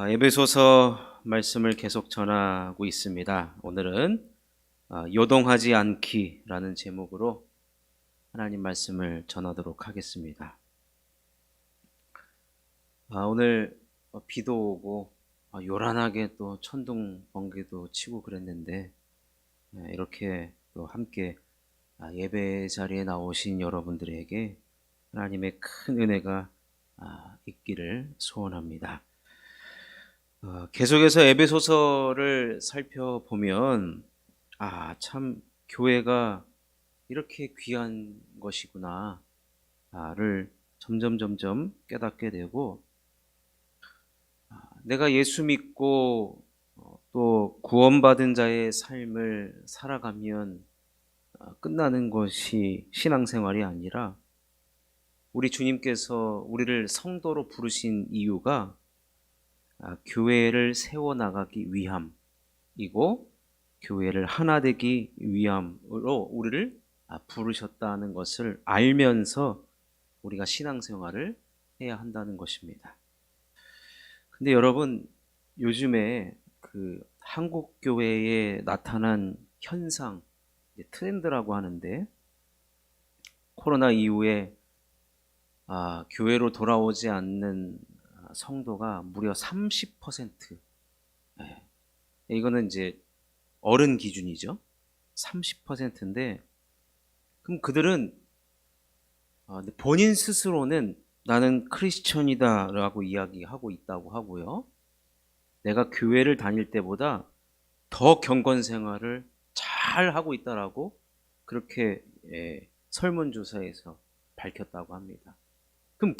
에베소서 말씀을 계속 전하고 있습니다. 오늘은 요동하지 않기라는 제목으로 하나님 말씀을 전하도록 하겠습니다. 오늘 비도 오고 요란하게 또 천둥 번개도 치고 그랬는데 이렇게 또 함께 예배 자리에 나오신 여러분들에게 하나님의 큰 은혜가 있기를 소원합니다. 계속해서 에베소서를 살펴보면 참 교회가 이렇게 귀한 것이구나를 점점 깨닫게 되고, 내가 예수 믿고 또 구원받은 자의 삶을 살아가면 끝나는 것이 신앙생활이 아니라, 우리 주님께서 우리를 성도로 부르신 이유가 교회를 세워나가기 위함이고 교회를 하나 되기 위함으로 우리를 부르셨다는 것을 알면서 우리가 신앙생활을 해야 한다는 것입니다. 근데 여러분, 요즘에 한국 교회에 나타난 현상, 트렌드라고 하는데, 코로나 이후에 교회로 돌아오지 않는 성도가 무려 30%. 이거는 이제 어른 기준이죠. 30%인데, 그럼 그들은 본인 스스로는 나는 크리스천이다라고 이야기하고 있다고 하고요. 내가 교회를 다닐 때보다 더 경건 생활을 잘 하고 있다라고 그렇게 설문조사에서 밝혔다고 합니다. 그럼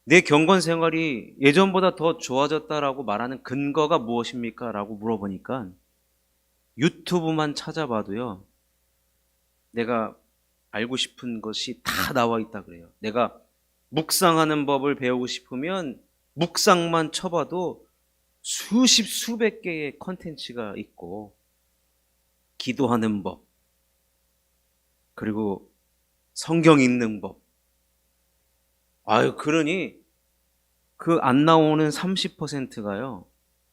내 경건 생활이 예전보다 더 좋아졌다라고 말하는 근거가 무엇입니까? 라고 물어보니까 유튜브만 찾아봐도요, 내가 알고 싶은 것이 다 나와 있다 그래요. 내가 묵상하는 법을 배우고 싶으면 묵상만 쳐봐도 수백 개의 컨텐츠가 있고, 기도하는 법, 그리고 성경 읽는 법. 그러니 안 나오는 30%가요,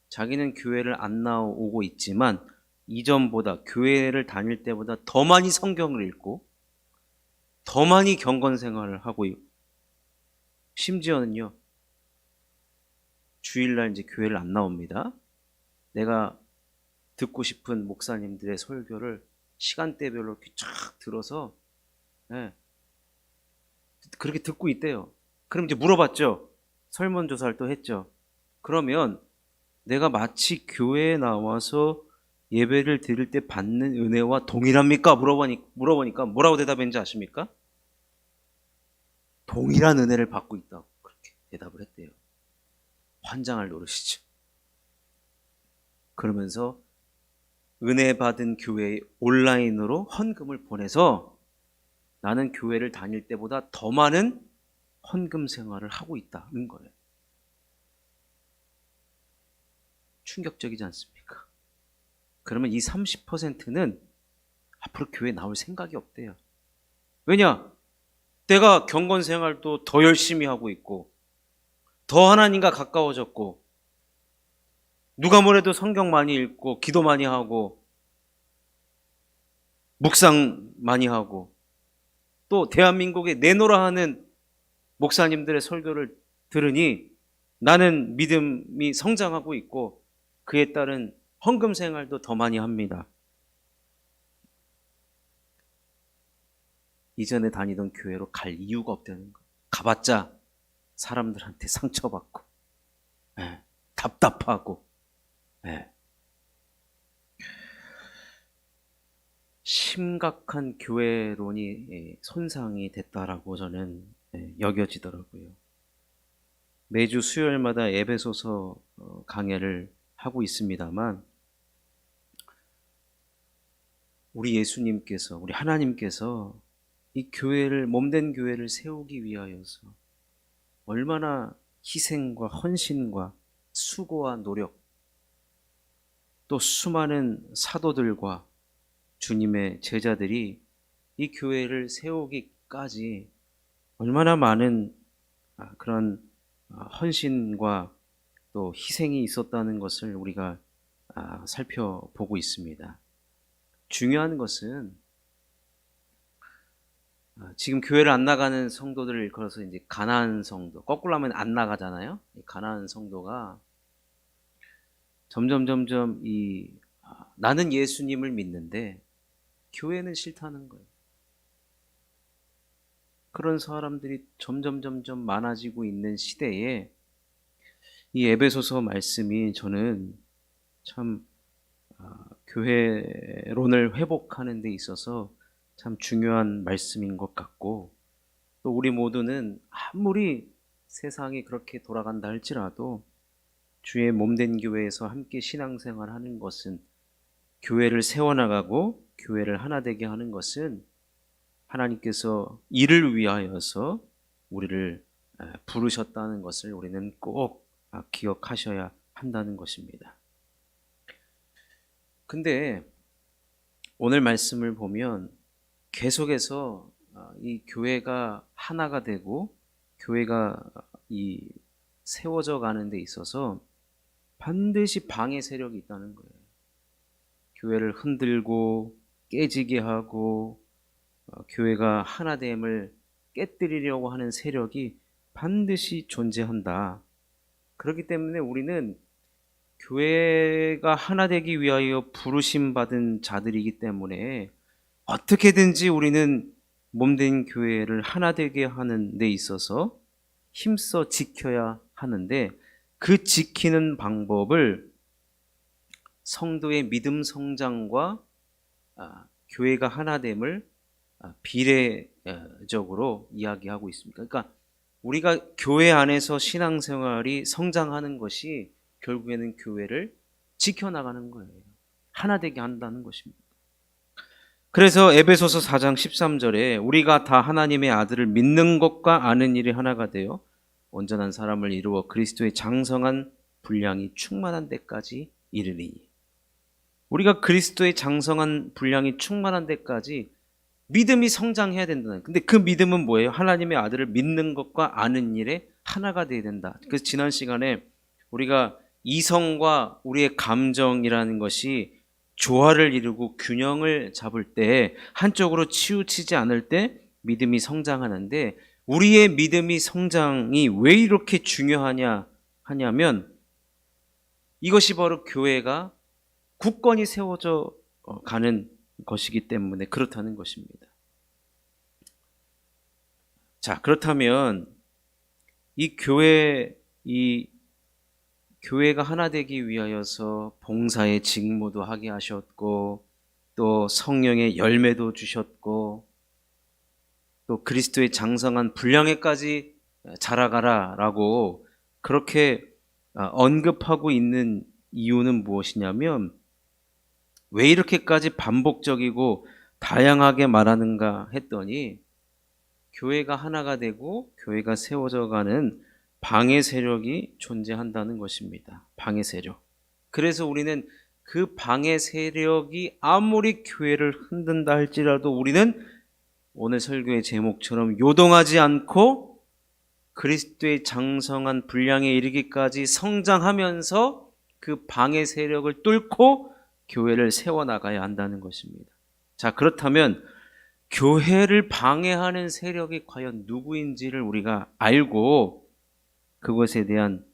자기는 교회를 안 나오고 있지만 이전보다, 교회를 다닐 때보다 더 많이 성경을 읽고 더 많이 경건 생활을 하고, 심지어는요, 주일날 이제 교회를 안 나옵니다. 내가 듣고 싶은 목사님들의 설교를 시간대별로 이렇게 쫙 들어서 그렇게 듣고 있대요. 그럼 이제 물어봤죠. 설문조사를 또 했죠. 그러면 내가 마치 교회에 나와서 예배를 드릴 때 받는 은혜와 동일합니까? 물어보니까 뭐라고 대답했는지 아십니까? 동일한 은혜를 받고 있다고 그렇게 대답을 했대요. 환장할 노릇이죠. 그러면서 은혜 받은 교회에 온라인으로 헌금을 보내서 나는 교회를 다닐 때보다 더 많은 헌금 생활을 하고 있다는 거예요. 충격적이지 않습니까? 그러면 이 30%는 앞으로 교회에 나올 생각이 없대요. 왜냐? 내가 경건 생활도 더 열심히 하고 있고, 더 하나님과 가까워졌고, 누가 뭐래도 성경 많이 읽고, 기도 많이 하고, 묵상 많이 하고, 또 대한민국에 내노라 하는 목사님들의 설교를 들으니 나는 믿음이 성장하고 있고, 그에 따른 헌금 생활도 더 많이 합니다. 이전에 다니던 교회로 갈 이유가 없다는 거. 가봤자 사람들한테 상처받고, 답답하고, 심각한 교회론이 손상이 됐다라고 저는 여겨지더라고요. 매주 수요일마다 에베소서 강해를 하고 있습니다만, 우리 예수님께서, 우리 하나님께서 이 교회를, 몸된 교회를 세우기 위하여서 얼마나 희생과 헌신과 수고와 노력, 또 수많은 사도들과 주님의 제자들이 이 교회를 세우기까지 얼마나 많은 그런 헌신과 또 희생이 있었다는 것을 우리가 살펴보고 있습니다. 중요한 것은 지금 교회를 안 나가는 성도들을 걸어서 이제 가나안 성도, 거꾸로 하면 안 나가잖아요. 가나안 성도가 점점 나는 예수님을 믿는데 교회는 싫다는 거예요. 그런 사람들이 점점 많아지고 있는 시대에 이 에베소서 말씀이 저는 참 교회론을 회복하는 데 있어서 참 중요한 말씀인 것 같고, 또 우리 모두는 아무리 세상이 그렇게 돌아간다 할지라도 주의 몸된 교회에서 함께 신앙생활 하는 것은, 교회를 세워나가고 교회를 하나 되게 하는 것은 하나님께서 이를 위하여서 우리를 부르셨다는 것을 우리는 꼭 기억하셔야 한다는 것입니다. 근데 오늘 말씀을 보면 계속해서 이 교회가 하나가 되고 교회가 이 세워져 가는 데 있어서 반드시 방해 세력이 있다는 거예요. 교회를 흔들고 깨지게 하고 교회가 하나됨을 깨뜨리려고 하는 세력이 반드시 존재한다. 그렇기 때문에 우리는 교회가 하나 되기 위하여 부르심 받은 자들이기 때문에 어떻게든지 우리는 몸된 교회를 하나 되게 하는 데 있어서 힘써 지켜야 하는데, 그 지키는 방법을 성도의 믿음 성장과 교회가 하나됨을 비례적으로 이야기하고 있습니다. 그러니까 우리가 교회 안에서 신앙생활이 성장하는 것이 결국에는 교회를 지켜나가는 거예요. 하나 되게 한다는 것입니다. 그래서 에베소서 4장 13절에 우리가 다 하나님의 아들을 믿는 것과 아는 일이 하나가 되어 온전한 사람을 이루어 그리스도의 장성한 분량이 충만한 데까지 이르리니, 우리가 그리스도의 장성한 분량이 충만한 데까지 믿음이 성장해야 된다는. 근데 그 믿음은 뭐예요? 하나님의 아들을 믿는 것과 아는 일에 하나가 되어야 된다. 그래서 지난 시간에 우리가 이성과 우리의 감정이라는 것이 조화를 이루고 균형을 잡을 때, 한쪽으로 치우치지 않을 때 믿음이 성장하는데, 우리의 믿음이 성장이 왜 이렇게 중요하냐 하냐면 이것이 바로 교회가 굳건히 세워져 가는 것이기 때문에 그렇다는 것입니다. 자, 그렇다면 이 교회가 하나 되기 위하여서 봉사의 직무도 하게 하셨고, 또 성령의 열매도 주셨고, 또 그리스도의 장성한 분량에까지 자라가라라고 그렇게 언급하고 있는 이유는 무엇이냐면, 왜 이렇게까지 반복적이고 다양하게 말하는가 했더니, 교회가 하나가 되고 교회가 세워져 가는 방해 세력이 존재한다는 것입니다. 방해 세력. 그래서 우리는 그 방해 세력이 아무리 교회를 흔든다 할지라도 우리는 오늘 설교의 제목처럼 요동하지 않고 그리스도의 장성한 분량에 이르기까지 성장하면서 그 방해 세력을 뚫고 교회를 세워나가야 한다는 것입니다. 자, 그렇다면 교회를 방해하는 세력이 과연 누구인지를 우리가 알고 그것에 대한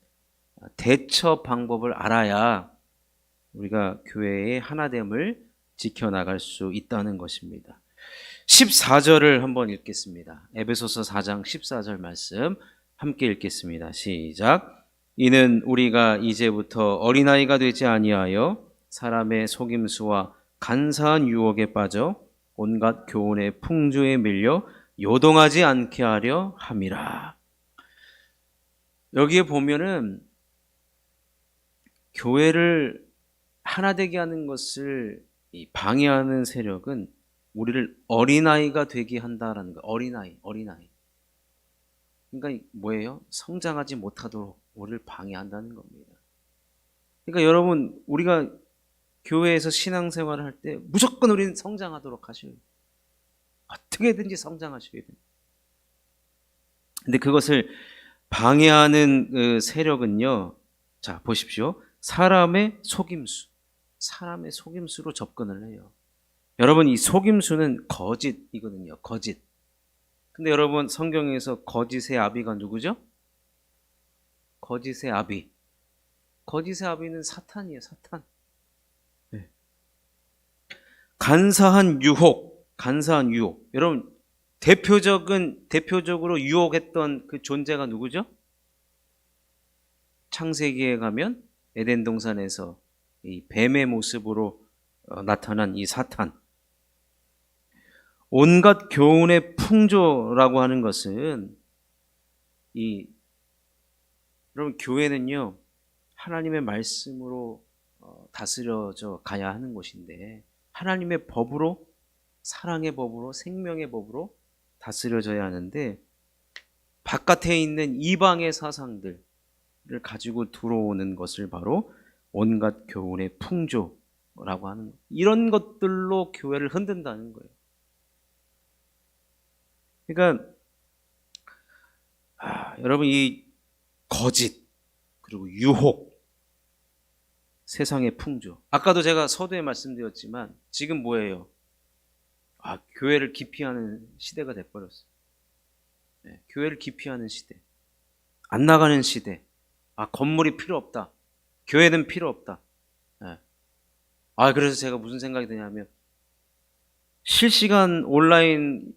대처 방법을 알아야 우리가 교회의 하나됨을 지켜나갈 수 있다는 것입니다. 14절을 한번 읽겠습니다. 에베소서 4장 14절 말씀 함께 읽겠습니다. 시작. 이는 우리가 이제부터 어린아이가 되지 아니하여 사람의 속임수와 간사한 유혹에 빠져 온갖 교훈의 풍조에 밀려 요동하지 않게 하려 함이라. 여기에 보면은 교회를 하나 되게 하는 것을 방해하는 세력은 우리를 어린아이가 되게 한다라는 거예요. 어린아이. 그러니까 뭐예요? 성장하지 못하도록 우리를 방해한다는 겁니다. 그러니까 여러분, 우리가 교회에서 신앙생활을 할 때 무조건 우리는 성장하도록 하셔요. 어떻게든지 성장하셔야 돼요. 근데 그것을 방해하는 그 세력은요. 자, 보십시오. 사람의 속임수로 접근을 해요. 여러분, 이 속임수는 거짓이거든요. 거짓. 근데 여러분, 성경에서 거짓의 아비가 누구죠? 거짓의 아비. 거짓의 아비는 사탄이에요. 사탄. 네. 간사한 유혹. 여러분, 대표적으로 유혹했던 그 존재가 누구죠? 창세기에 가면 에덴 동산에서 이 뱀의 모습으로 나타난 이 사탄. 온갖 교훈의 풍조라고 하는 것은 여러분, 교회는요 하나님의 말씀으로 다스려져 가야 하는 곳인데, 하나님의 법으로, 사랑의 법으로, 생명의 법으로 다스려져야 하는데, 바깥에 있는 이방의 사상들을 가지고 들어오는 것을 바로 온갖 교훈의 풍조라고 하는, 이런 것들로 교회를 흔든다는 거예요. 그러니까 여러분, 이 거짓 그리고 유혹, 세상의 풍조, 아까도 제가 서두에 말씀드렸지만 지금 뭐예요? 교회를 기피하는 시대가 돼버렸어요. 네, 교회를 기피하는 시대, 안 나가는 시대. 건물이 필요 없다, 교회는 필요 없다. 네. 그래서 제가 무슨 생각이 드냐면, 실시간 온라인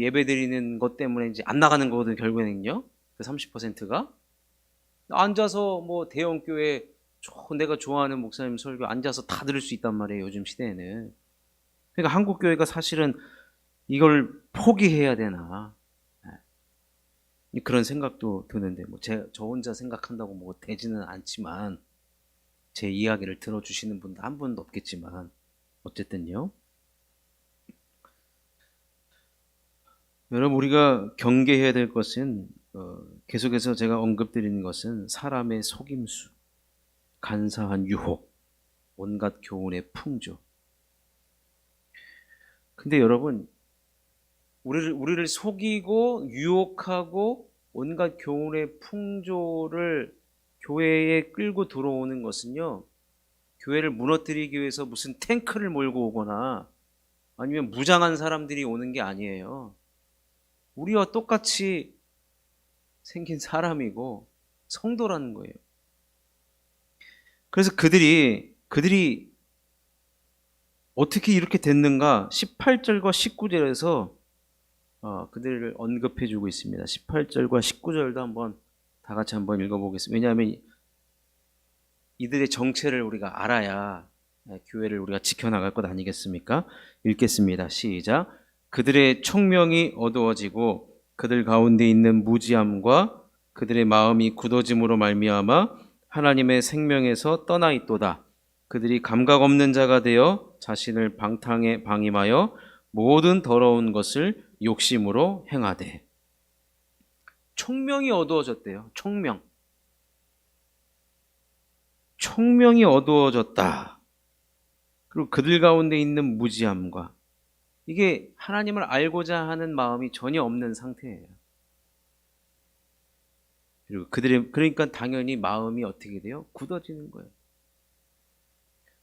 예배 드리는 것 때문에 이제 안 나가는 거거든요. 결국에는요, 그 30%가 앉아서 뭐 대형교회 내가 좋아하는 목사님 설교 앉아서 다 들을 수 있단 말이에요, 요즘 시대에는. 그러니까 한국교회가 사실은 이걸 포기해야 되나, 그런 생각도 드는데, 저 혼자 생각한다고 뭐 되지는 않지만, 제 이야기를 들어주시는 분도 한 분도 없겠지만, 어쨌든요. 여러분, 우리가 경계해야 될 것은, 계속해서 제가 언급드리는 것은 사람의 속임수, 간사한 유혹, 온갖 교훈의 풍조. 근데 여러분, 우리를 속이고 유혹하고 온갖 교훈의 풍조를 교회에 끌고 들어오는 것은요, 교회를 무너뜨리기 위해서 무슨 탱크를 몰고 오거나 아니면 무장한 사람들이 오는 게 아니에요. 우리와 똑같이 생긴 사람이고 성도라는 거예요. 그래서 그들이 어떻게 이렇게 됐는가, 18절과 19절에서 그들을 언급해 주고 있습니다. 18절과 19절도 한번 다 같이 한번 읽어보겠습니다. 왜냐하면 이들의 정체를 우리가 알아야 교회를 우리가 지켜나갈 것 아니겠습니까? 읽겠습니다. 시작. 그들의 총명이 어두워지고 그들 가운데 있는 무지함과 그들의 마음이 굳어짐으로 말미암아 하나님의 생명에서 떠나 있도다. 그들이 감각 없는 자가 되어 자신을 방탕에 방임하여 모든 더러운 것을 욕심으로 행하되. 총명이 어두워졌대요. 총명이 어두워졌다. 그리고 그들 가운데 있는 무지함과, 이게 하나님을 알고자 하는 마음이 전혀 없는 상태예요. 그리고 그러니까 당연히 마음이 어떻게 돼요? 굳어지는 거예요.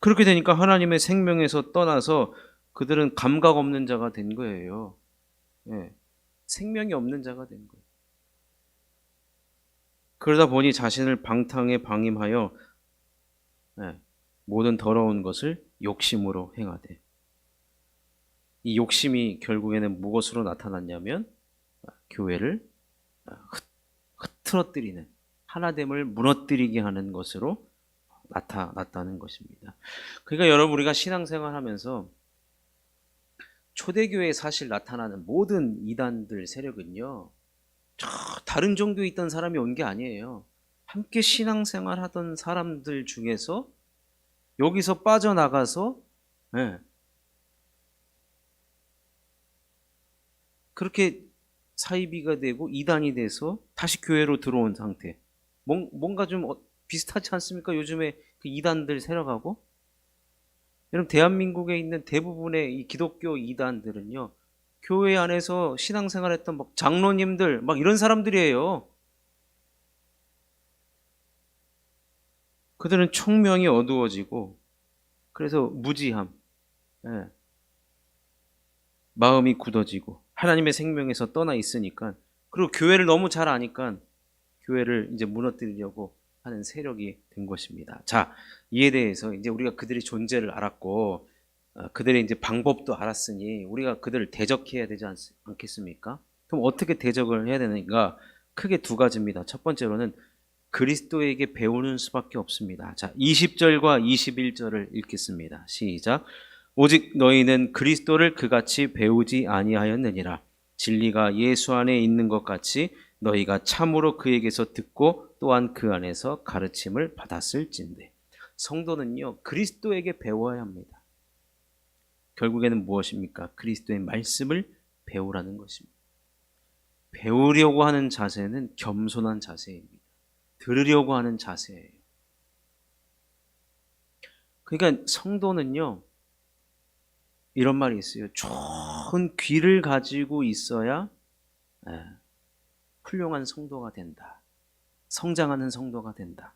그렇게 되니까 하나님의 생명에서 떠나서 그들은 감각 없는 자가 된 거예요. 네. 생명이 없는 자가 된 거예요. 그러다 보니 자신을 방탕에 방임하여 모든 더러운 것을 욕심으로 행하되. 이 욕심이 결국에는 무엇으로 나타났냐면 교회를 흐트러뜨리는, 하나됨을 무너뜨리게 하는 것으로 나타났다는 것입니다. 그러니까 여러분, 우리가 신앙생활 하면서 초대교회에 사실 나타나는 모든 이단들 세력은요, 다른 종교에 있던 사람이 온 게 아니에요. 함께 신앙생활 하던 사람들 중에서 여기서 빠져나가서 그렇게 사이비가 되고 이단이 돼서 다시 교회로 들어온 상태. 뭔가 좀 비슷하지 않습니까? 요즘에 그 이단들 세력하고. 여러분, 대한민국에 있는 대부분의 이 기독교 이단들은요, 교회 안에서 신앙생활했던 장로님들 이런 사람들이에요. 그들은 총명이 어두워지고 그래서 무지함, 예, 마음이 굳어지고 하나님의 생명에서 떠나 있으니까, 그리고 교회를 너무 잘 아니까 교회를 이제 무너뜨리려고 하는 세력이 된 것입니다. 자, 이에 대해서 이제 우리가 그들의 존재를 알았고 그들의 이제 방법도 알았으니 우리가 그들을 대적해야 되지 않겠습니까? 그럼 어떻게 대적을 해야 되는가? 크게 두 가지입니다. 첫 번째로는 그리스도에게 배우는 수밖에 없습니다. 자, 20절과 21절을 읽겠습니다. 시작. 오직 너희는 그리스도를 그같이 배우지 아니하였느니라. 진리가 예수 안에 있는 것 같이 너희가 참으로 그에게서 듣고 또한 그 안에서 가르침을 받았을진데. 성도는요, 그리스도에게 배워야 합니다. 결국에는 무엇입니까? 그리스도의 말씀을 배우라는 것입니다. 배우려고 하는 자세는 겸손한 자세입니다. 들으려고 하는 자세예요. 그러니까 성도는요, 이런 말이 있어요. 좋은 귀를 가지고 있어야 훌륭한 성도가 된다. 성장하는 성도가 된다.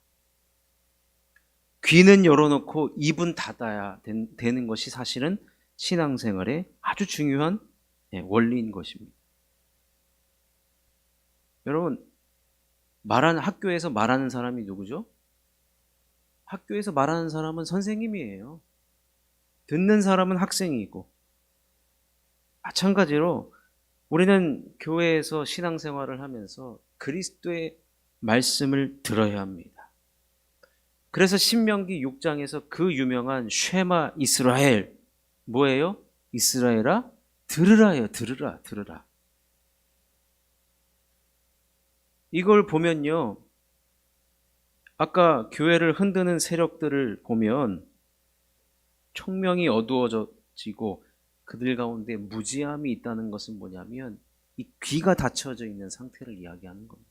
귀는 열어놓고 입은 닫아야 되는 것이 사실은 신앙생활의 아주 중요한 원리인 것입니다. 여러분, 학교에서 말하는 사람이 누구죠? 학교에서 말하는 사람은 선생님이에요. 듣는 사람은 학생이고, 마찬가지로 우리는 교회에서 신앙생활을 하면서 그리스도의 말씀을 들어야 합니다. 그래서 신명기 6장에서 그 유명한 쉐마 이스라엘, 뭐예요? 이스라엘아 들으라요. 들으라. 이걸 보면요, 아까 교회를 흔드는 세력들을 보면 총명이 어두워지고 그들 가운데 무지함이 있다는 것은 뭐냐면 이 귀가 닫혀져 있는 상태를 이야기하는 겁니다.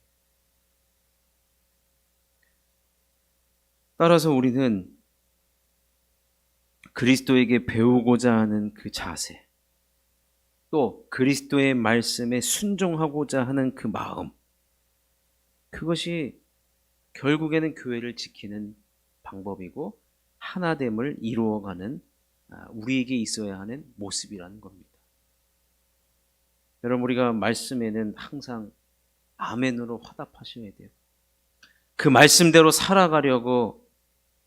따라서 우리는 그리스도에게 배우고자 하는 그 자세, 또 그리스도의 말씀에 순종하고자 하는 그 마음, 그것이 결국에는 교회를 지키는 방법이고 하나됨을 이루어가는 우리에게 있어야 하는 모습이라는 겁니다. 여러분, 우리가 말씀에는 항상 아멘으로 화답하셔야 돼요. 그 말씀대로 살아가려고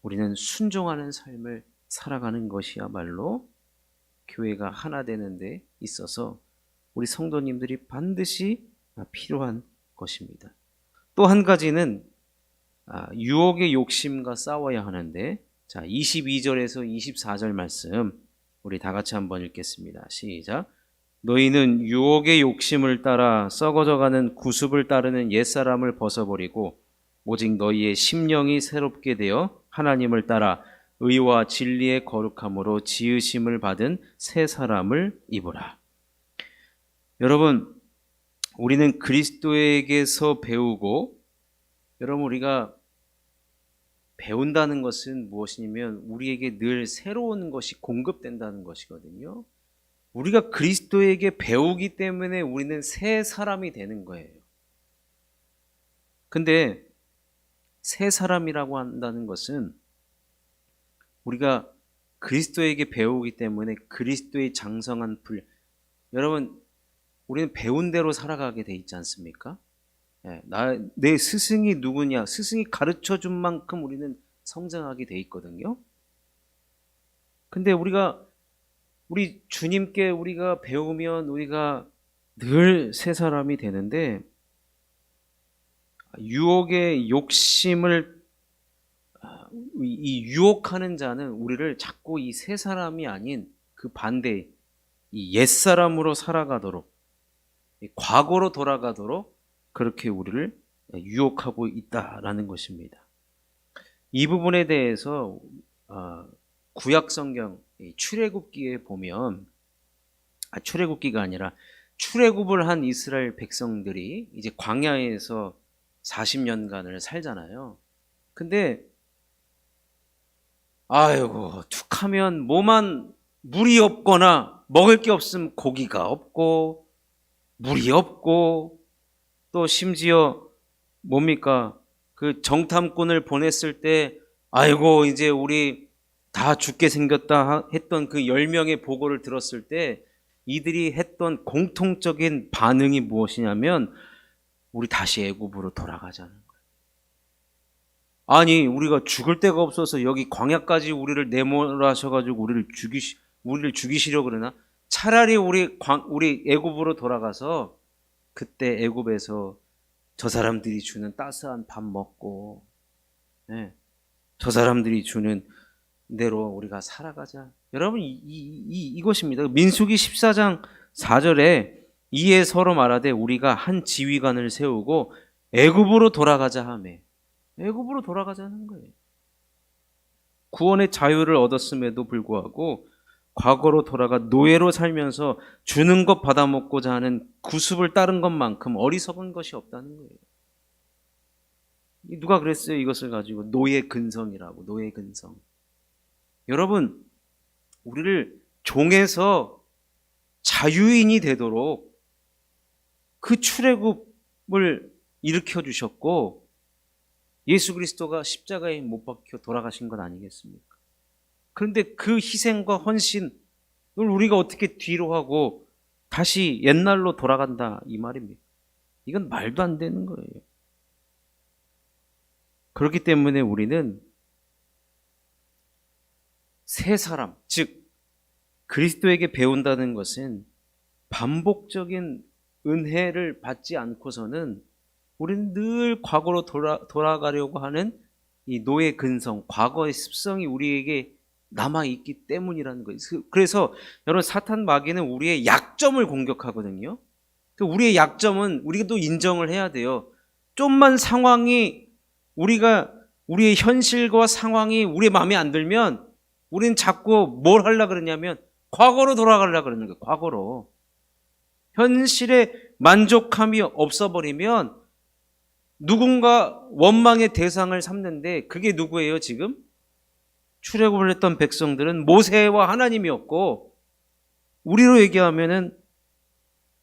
우리는 순종하는 삶을 살아가는 것이야말로 교회가 하나 되는 데 있어서 우리 성도님들이 반드시 필요한 것입니다. 또 한 가지는 유혹의 욕심과 싸워야 하는데, 자, 22절에서 24절 말씀 우리 다 같이 한번 읽겠습니다. 시작. 너희는 유혹의 욕심을 따라 썩어져가는 구습을 따르는 옛사람을 벗어버리고 오직 너희의 심령이 새롭게 되어 하나님을 따라 의와 진리의 거룩함으로 지으심을 받은 새 사람을 입으라. 여러분, 우리는 그리스도에게서 배우고, 여러분, 우리가 배운다는 것은 무엇이냐면 우리에게 늘 새로운 것이 공급된다는 것이거든요. 우리가 그리스도에게 배우기 때문에 우리는 새 사람이 되는 거예요. 근데 새 사람이라고 한다는 것은 우리가 그리스도에게 배우기 때문에 그리스도의 장성한 여러분, 우리는 배운 대로 살아가게 돼 있지 않습니까? 내 스승이 누구냐? 스승이 가르쳐 준 만큼 우리는 성장하게 돼 있거든요. 근데 우리 주님께 우리가 배우면 우리가 늘 새 사람이 되는데, 유혹의 욕심을 이 유혹하는 자는 우리를 자꾸 이 새 사람이 아닌 그 반대, 이 옛사람으로 살아가도록, 과거로 돌아가도록 그렇게 우리를 유혹하고 있다라는 것입니다. 이 부분에 대해서 구약성경 출애굽기에 보면, 출애굽기가 아니라 출애굽을 한 이스라엘 백성들이 이제 광야에서 40년간을 살잖아요. 근데 아이고, 툭하면 뭐만 물이 없거나 먹을 게 없으면 고기가 없고 물이 없고, 또 심지어 뭡니까? 그 정탐꾼을 보냈을 때 아이고 이제 우리 다 죽게 생겼다 했던 그 10명의 보고를 들었을 때 이들이 했던 공통적인 반응이 무엇이냐면 우리 다시 애굽으로 돌아가자는 거예요. 아니 우리가 죽을 데가 없어서 여기 광야까지 우리를 내몰아셔가지고 우리를 죽이시려 그러나 차라리 우리 애굽으로 돌아가서 그때 애굽에서 저 사람들이 주는 따스한 밥 먹고, 예, 저 사람들이 주는 대로 우리가 살아가자. 여러분 이것입니다. 민수기 14장 4절에 이에 서로 말하되 우리가 한 지휘관을 세우고 애굽으로 돌아가자 하며 애굽으로 돌아가자는 거예요. 구원의 자유를 얻었음에도 불구하고 과거로 돌아가 노예로 살면서 주는 것 받아먹고자 하는 구습을 따른 것만큼 어리석은 것이 없다는 거예요. 누가 그랬어요? 이것을 가지고 노예 근성이라고. 노예 근성. 여러분 우리를 종에서 자유인이 되도록 그 출애굽을 일으켜 주셨고 예수 그리스도가 십자가에 못 박혀 돌아가신 것 아니겠습니까? 그런데 그 희생과 헌신을 우리가 어떻게 뒤로 하고 다시 옛날로 돌아간다 이 말입니다. 이건 말도 안 되는 거예요. 그렇기 때문에 우리는 새 사람, 즉 그리스도에게 배운다는 것은 반복적인 은혜를 받지 않고서는 우리는 늘 과거로 돌아가려고 하는 이 노예 근성, 과거의 습성이 우리에게 남아있기 때문이라는 거예요. 그래서 여러분 사탄 마귀는 우리의 약점을 공격하거든요. 우리의 약점은 우리가 또 인정을 해야 돼요. 좀만 상황이 우리의 현실과 상황이 우리의 마음에 안 들면 우리는 자꾸 뭘 하려고 그러냐면 과거로 돌아가려고 그러는 거예요. 과거로. 현실에 만족함이 없어버리면 누군가 원망의 대상을 삼는데 그게 누구예요 지금? 출애굽을 했던 백성들은 모세와 하나님이었고 우리로 얘기하면은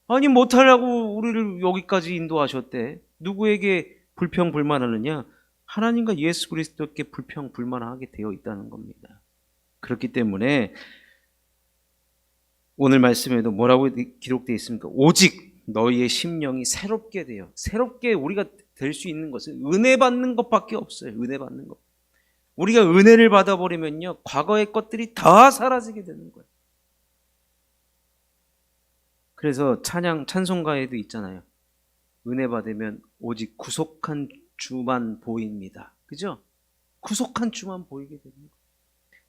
아니 못하려고 우리를 여기까지 인도하셨대. 누구에게 불평불만하느냐? 하나님과 예수 그리스도께 불평불만하게 되어 있다는 겁니다. 그렇기 때문에 오늘 말씀에도 뭐라고 기록되어 있습니까? 오직 너희의 심령이 새롭게 되어 새롭게 우리가 될 수 있는 것은 은혜 받는 것밖에 없어요. 은혜 받는 것. 우리가 은혜를 받아버리면요 과거의 것들이 다 사라지게 되는 거예요. 그래서 찬송가에도 있잖아요. 은혜 받으면 오직 구속한 주만 보입니다. 그죠? 구속한 주만 보이게 되는 거예요.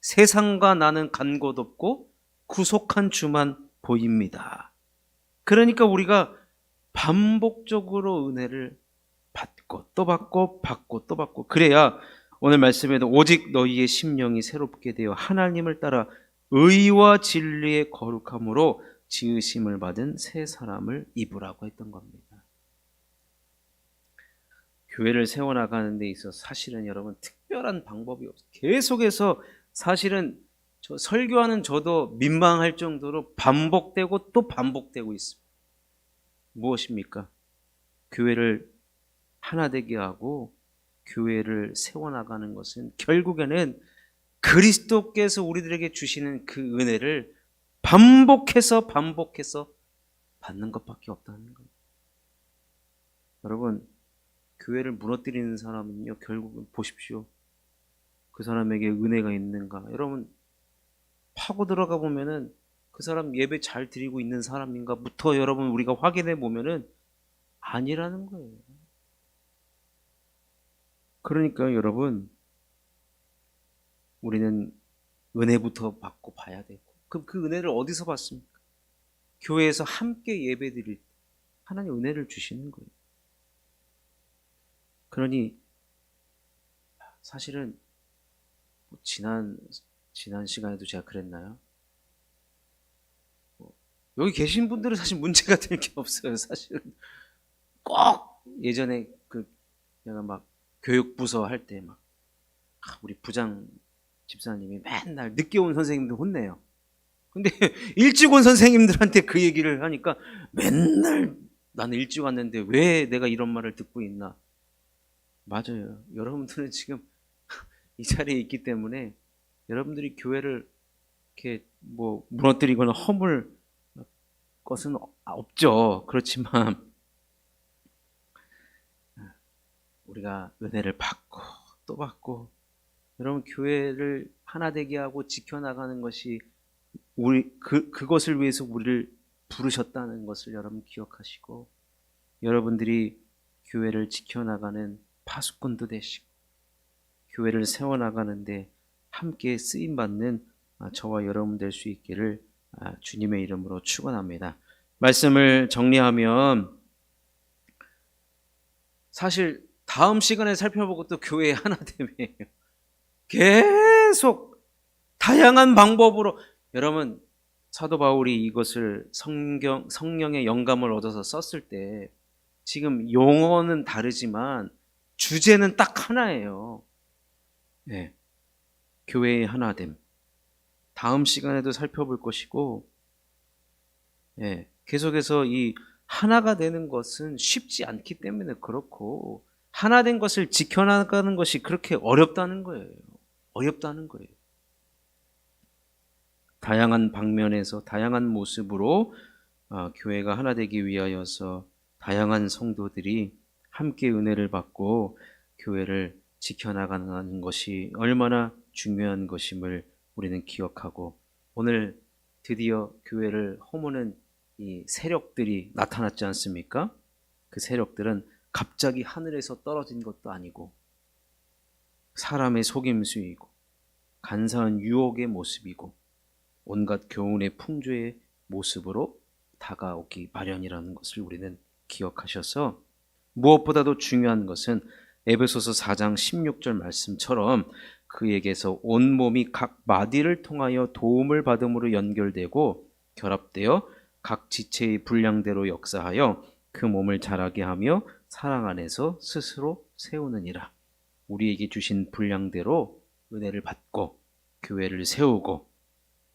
세상과 나는 간 곳 없고 구속한 주만 보입니다. 그러니까 우리가 반복적으로 은혜를 받고 또 받고 받고 또 받고 그래야 오늘 말씀에도 오직 너희의 심령이 새롭게 되어 하나님을 따라 의와 진리의 거룩함으로 지으심을 받은 새 사람을 입으라고 했던 겁니다. 교회를 세워나가는 데 있어서 사실은 여러분 특별한 방법이 없어요. 계속해서 사실은 설교하는 저도 민망할 정도로 반복되고 또 반복되고 있습니다. 무엇입니까? 교회를 하나 되게 하고 교회를 세워나가는 것은 결국에는 그리스도께서 우리들에게 주시는 그 은혜를 반복해서 받는 것밖에 없다는 겁니다. 여러분 교회를 무너뜨리는 사람은요 결국은 보십시오. 그 사람에게 은혜가 있는가? 여러분 파고 들어가 보면은 그 사람 예배 잘 드리고 있는 사람인가부터 여러분 우리가 확인해 보면은 아니라는 거예요. 그러니까 여러분 우리는 은혜부터 받고 봐야 되고 그럼 그 은혜를 어디서 받습니까? 교회에서 함께 예배 드릴 때 하나님 은혜를 주시는 거예요. 그러니 사실은 지난 시간에도 제가 그랬나요? 여기 계신 분들은 사실 문제가 될 게 없어요. 사실은 꼭 예전에 내가 막 교육부서 할 때 막 우리 부장 집사님이 맨날 늦게 온 선생님들 혼내요. 근데 일찍 온 선생님들한테 그 얘기를 하니까 맨날 나는 일찍 왔는데 왜 내가 이런 말을 듣고 있나? 맞아요. 여러분들은 지금 이 자리에 있기 때문에 여러분들이 교회를 이렇게 뭐 무너뜨리거나 허물 것은 없죠. 그렇지만 우리가 은혜를 받고 또 받고, 여러분 교회를 하나 되게 하고 지켜나가는 것이 그것을 위해서 우리를 부르셨다는 것을 여러분 기억하시고, 여러분들이 교회를 지켜나가는 파수꾼도 되시고 교회를 세워나가는데 함께 쓰임받는 저와 여러분 될 수 있기를 주님의 이름으로 축원합니다. 말씀을 정리하면 사실 다음 시간에 살펴볼 것도 교회의 하나됨이에요. 계속 다양한 방법으로, 여러분 사도 바울이 이것을 성령의 영감을 얻어서 썼을 때 지금 용어는 다르지만 주제는 딱 하나예요. 네, 교회의 하나됨. 다음 시간에도 살펴볼 것이고, 네, 계속해서 이 하나가 되는 것은 쉽지 않기 때문에 그렇고, 하나 된 것을 지켜나가는 것이 그렇게 어렵다는 거예요. 어렵다는 거예요. 다양한 방면에서 다양한 모습으로 교회가 하나 되기 위하여서 다양한 성도들이 함께 은혜를 받고 교회를 지켜나가는 것이 얼마나 중요한 것임을 우리는 기억하고, 오늘 드디어 교회를 허무는 이 세력들이 나타났지 않습니까? 그 세력들은 갑자기 하늘에서 떨어진 것도 아니고 사람의 속임수이고 간사한 유혹의 모습이고 온갖 교훈의 풍조의 모습으로 다가오기 마련이라는 것을 우리는 기억하셔서, 무엇보다도 중요한 것은 에베소서 4장 16절 말씀처럼 그에게서 온몸이 각 마디를 통하여 도움을 받음으로 연결되고 결합되어 각 지체의 분량대로 역사하여 그 몸을 자라게 하며 사랑 안에서 스스로 세우느니라. 우리에게 주신 분량대로 은혜를 받고 교회를 세우고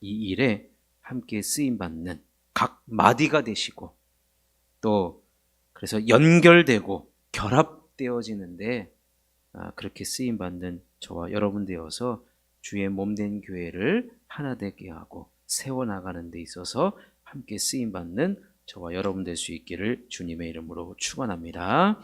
이 일에 함께 쓰임받는 각 마디가 되시고, 또 그래서 연결되고 결합되어지는데 그렇게 쓰임받는 저와 여러분 되어서 주의 몸된 교회를 하나 되게 하고 세워나가는 데 있어서 함께 쓰임받는 저와 여러분 될 수 있기를 주님의 이름으로 축원합니다.